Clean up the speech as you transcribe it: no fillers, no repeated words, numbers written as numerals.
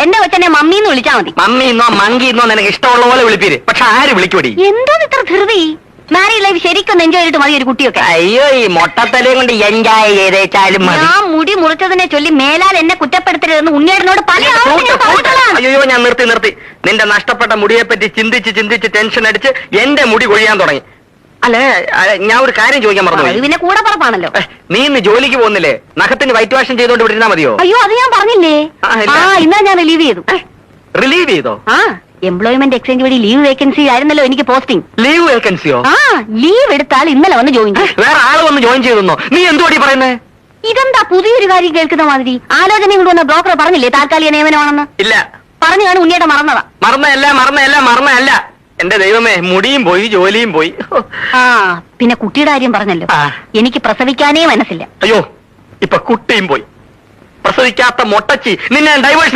എന്റെ കൊച്ചനെ മമ്മീന്ന് വിളിച്ചാ മതി. മമ്മിന്നോ മങ്കിന്നോ നിനക്ക് ഇഷ്ടമുള്ള പോലെ വിളിപ്പീര്. പക്ഷെ ആര് വിളിക്കൂടി? എന്തോ ഇത്ര ധൃതി? മാരീഡ് ലൈഫ് ശരിക്കും എൻജോയ് ചെയ്തിട്ട് മതി ഒരു കുട്ടിയൊക്കെ. അയ്യോ, ഈ മൊട്ടത്തലയും കൊണ്ട് എൻജോയ് ചെയ്തേച്ചാലും മതി. ഞാൻ മുടി മുറിച്ചതിനെ ചൊല്ലി മേലാൽ എന്നെ കുറ്റപ്പെടുത്തരുതെന്ന് ഉണ്ണിയേടനോട് പല ആവർത്തി ഞാൻ പറഞ്ഞിട്ടുള്ളതാണ്. അയ്യോ, ഞാൻ നിർത്തി. നിന്റെ നഷ്ടപ്പെട്ട മുടിയെപ്പറ്റി ചിന്തിച്ച് ടെൻഷൻ അടിച്ച് എന്റെ മുടി കൊഴിയാൻ തുടങ്ങി. അല്ലേ, ഞാൻ ഒരു കാര്യം ചോദിക്കാൻ പറഞ്ഞു. പിന്നെ കൂടെ പറപ്പാണല്ലോ. നീ ഇന്ന് ജോലിക്ക് പോകുന്നില്ലേ? നഖത്തിന് വൈറ്റ് വാഷ് ചെയ്തോണ്ട് വിട്ടിരുന്നാ മതിയോ? അയ്യോ, അത് ഞാൻ പറഞ്ഞില്ലേ. ഇന്നാ ഞാൻ റിലീവ് ചെയ്തു. റിലീവ് ചെയ്തോ? എംപ്ലോയ്മെന്റ് എക്സ്ചേഞ്ച് വഴി ലീവ് വേക്കൻസി ആയിരുന്നല്ലോ എനിക്ക് പോസ്റ്റിംഗ്. ലീവ് വേക്കൻസിയോ? ലീവ് എടുത്താൽ ഇന്നലെ വന്ന് ജോയിൻ ചെയ്യും. വേറെ ആള് വന്ന് ജോയിൻ ചെയ്തെന്നോ? നീ എന്തുവാടി പറയുന്നേ? ഇതെന്താ പുതിയൊരു കാര്യം കേൾക്കുന്ന മാതിരി? ആലോചനയും കൊണ്ട് വന്ന ബ്രോക്കർ പറഞ്ഞില്ലേ താൽക്കാലിക നിയമനമാണെന്ന്? ഇല്ല, പറഞ്ഞു കാണും ഉണ്ണിയേട്ടൻ മറന്നതാ. മറന്നല്ല. എന്റെ ദൈവമേ, മുടിയും പോയി, ജോലിയും പോയി. പിന്നെ കുട്ടിയുടെ കാര്യം പറഞ്ഞല്ലോ. എനിക്ക് പ്രസവിക്കാനേ മനസ്സില്ല. അയ്യോ, ഇപ്പൊ കുട്ടിയും പോയി. പ്രസവിക്കാത്ത മൊട്ടച്ചി, നിന്നെ ഡൈവേഴ്സ്